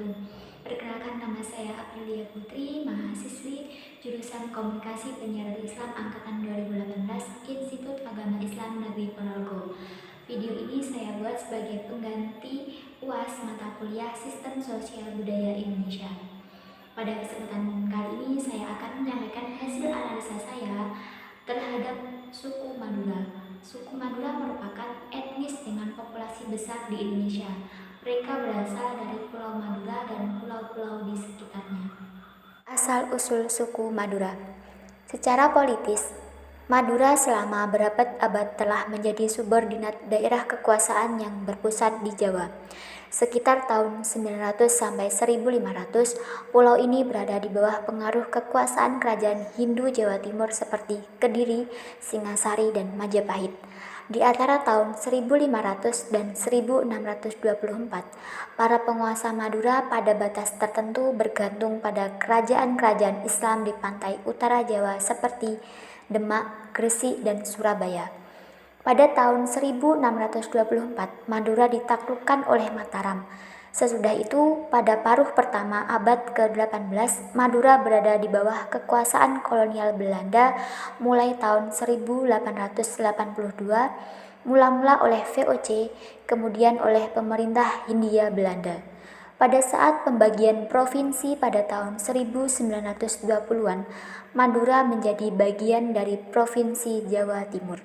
wabarakatuh. Perkenalkan, nama saya Aprilia Putri, mahasiswi jurusan Komunikasi Penyiaran Islam Angkatan 2018 Institut Agama Islam Negeri Ponorogo. Video ini saya buat sebagai pengganti UAS mata kuliah Sistem Sosial Budaya Indonesia. Pada kesempatan kali ini saya akan menyampaikan hasil analisa saya terhadap suku Madura. Suku Madura merupakan etnis dengan populasi besar di Indonesia. Mereka berasal dari Pulau Madura dan pulau-pulau di sekitarnya. Asal-usul suku Madura. Secara politis, Madura selama berabad-abad telah menjadi subordinat daerah kekuasaan yang berpusat di Jawa. Sekitar tahun 900 sampai 1500, pulau ini berada di bawah pengaruh kekuasaan kerajaan Hindu Jawa Timur seperti Kediri, Singasari, dan Majapahit. Di antara tahun 1500 dan 1624, para penguasa Madura pada batas tertentu bergantung pada kerajaan-kerajaan Islam di pantai utara Jawa seperti Demak, Gresik, dan Surabaya. Pada tahun 1624, Madura ditaklukkan oleh Mataram. Sesudah itu, pada paruh pertama abad ke-18, Madura berada di bawah kekuasaan kolonial Belanda mulai tahun 1882, mula-mula oleh VOC, kemudian oleh pemerintah Hindia Belanda. Pada saat pembagian provinsi pada tahun 1920-an, Madura menjadi bagian dari Provinsi Jawa Timur.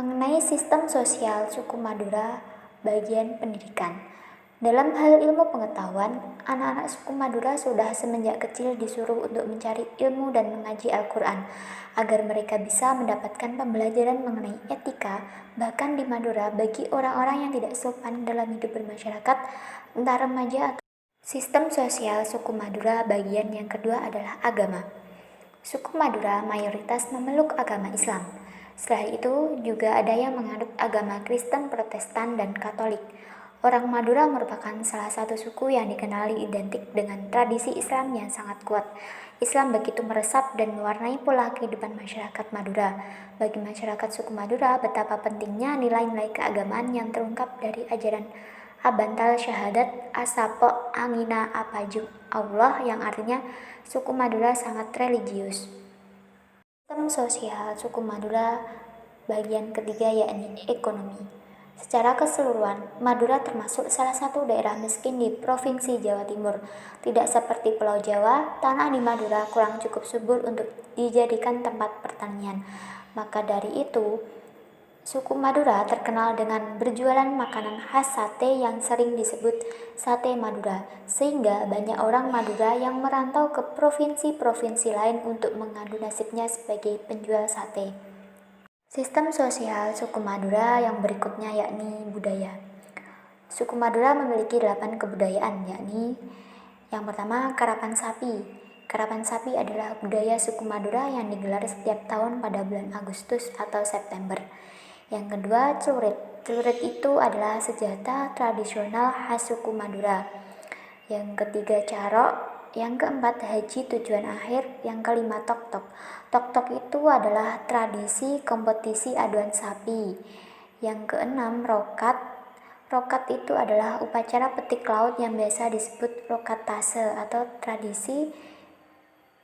Mengenai sistem sosial suku Madura, bagian pendidikan. Dalam hal ilmu pengetahuan, anak-anak suku Madura sudah semenjak kecil disuruh untuk mencari ilmu dan mengaji Al-Quran, agar mereka bisa mendapatkan pembelajaran mengenai etika. Bahkan di Madura, bagi orang-orang yang tidak sopan dalam hidup bermasyarakat, entah remaja atau sistem sosial suku Madura, bagian yang kedua adalah agama. Suku Madura mayoritas memeluk agama Islam. Setelah itu juga ada yang menganut agama Kristen, Protestan, dan Katolik. Orang Madura merupakan salah satu suku yang dikenali identik dengan tradisi Islam yang sangat kuat. Islam begitu meresap dan mewarnai pola kehidupan masyarakat Madura. Bagi masyarakat suku Madura, betapa pentingnya nilai-nilai keagamaan yang terungkap dari ajaran Abantal Syahadat Asapo Angina Apaju Allah, yang artinya suku Madura sangat religius. Sistem sosial suku Madura bagian ketiga yakni ekonomi. Secara keseluruhan, Madura termasuk salah satu daerah miskin di Provinsi Jawa Timur. Tidak seperti Pulau Jawa, tanah di Madura kurang cukup subur untuk dijadikan tempat pertanian. Maka dari itu, suku Madura terkenal dengan berjualan makanan khas sate yang sering disebut sate Madura, sehingga banyak orang Madura yang merantau ke provinsi-provinsi lain untuk mengadu nasibnya sebagai penjual sate. Sistem sosial suku Madura yang berikutnya yakni budaya. Suku Madura memiliki 8 kebudayaan, yakni yang pertama, karapan sapi. Karapan sapi adalah budaya suku Madura yang digelar setiap tahun pada bulan Agustus atau September. Yang kedua, celurit. Celurit itu adalah senjata tradisional khas suku Madura. Yang ketiga, carok. Yang keempat, haji tujuan akhir. Yang kelima, tok-tok. Tok-tok itu adalah tradisi kompetisi aduan sapi. Yang keenam, rokat. Rokat itu adalah upacara petik laut yang biasa disebut rokatase atau tradisi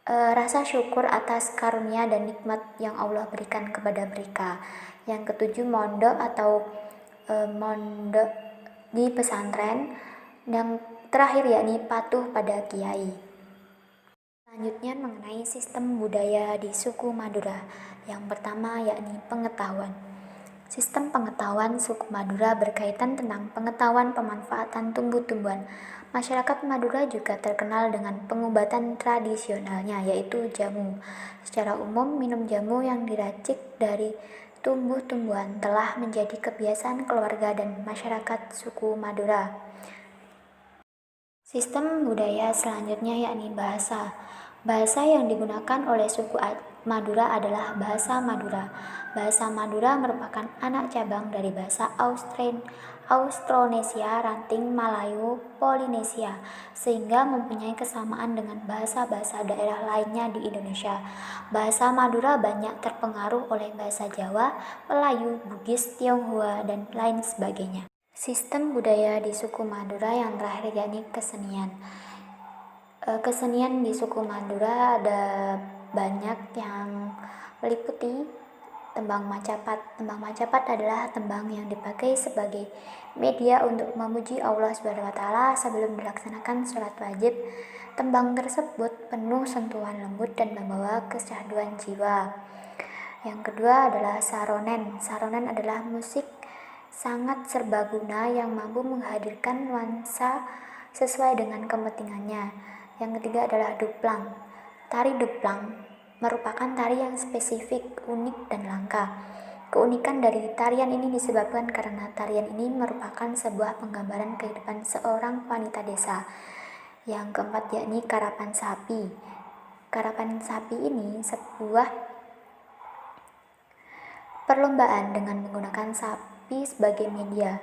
rasa syukur atas karunia dan nikmat yang Allah berikan kepada mereka. Yang ketujuh, mondok atau mondok di pesantren. Yang terakhir yakni patuh pada kiai. Selanjutnya mengenai sistem budaya di suku Madura. Yang pertama yakni pengetahuan. Sistem pengetahuan suku Madura berkaitan tentang pengetahuan pemanfaatan tumbuh-tumbuhan. Masyarakat Madura juga terkenal dengan pengobatan tradisionalnya, yaitu jamu. Secara umum, minum jamu yang diracik dari tumbuh-tumbuhan telah menjadi kebiasaan keluarga dan masyarakat suku Madura. Sistem budaya selanjutnya yakni bahasa. Bahasa yang digunakan oleh suku Madura adalah bahasa Madura. Bahasa Madura merupakan anak cabang dari bahasa Austronesia ranting Malayu Polinesia, sehingga mempunyai kesamaan dengan bahasa-bahasa daerah lainnya di Indonesia. Bahasa Madura banyak terpengaruh oleh bahasa Jawa, Melayu, Bugis, Tionghoa, dan lain sebagainya. Sistem budaya di suku Madura yang terakhir yakni kesenian. Kesenian di suku Madura ada banyak yang meliputi tembang Macapat. Tembang Macapat adalah tembang yang dipakai sebagai media untuk memuji Allah SWT sebelum dilaksanakan sholat wajib. Tembang tersebut penuh sentuhan lembut dan membawa kesyahduan jiwa. Yang kedua adalah saronen. Saronen adalah musik sangat serbaguna yang mampu menghadirkan nuansa sesuai dengan kepentingannya. Yang ketiga adalah duplang. Tari duplang merupakan tari yang spesifik, unik, dan langka. Keunikan dari tarian ini disebabkan karena tarian ini merupakan sebuah penggambaran kehidupan seorang wanita desa. Yang keempat yakni karapan sapi. Karapan sapi ini sebuah perlombaan dengan menggunakan sapi sebagai media.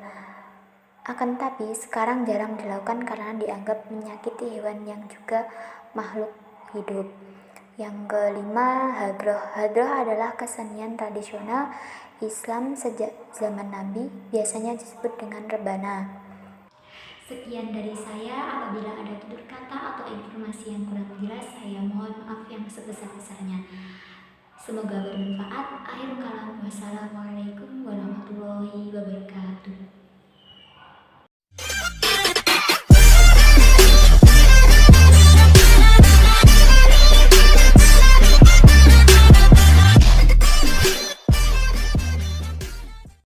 Akan tetapi sekarang jarang dilakukan karena dianggap menyakiti hewan yang juga makhluk hidup. Yang kelima, hadroh. Hadroh adalah kesenian tradisional Islam sejak zaman Nabi, biasanya disebut dengan rebana. Sekian dari saya, apabila ada tutur kata atau informasi yang kurang jelas, saya mohon maaf yang sebesar-besarnya. Semoga bermanfaat. Akhirul kalam, wassalamualaikum.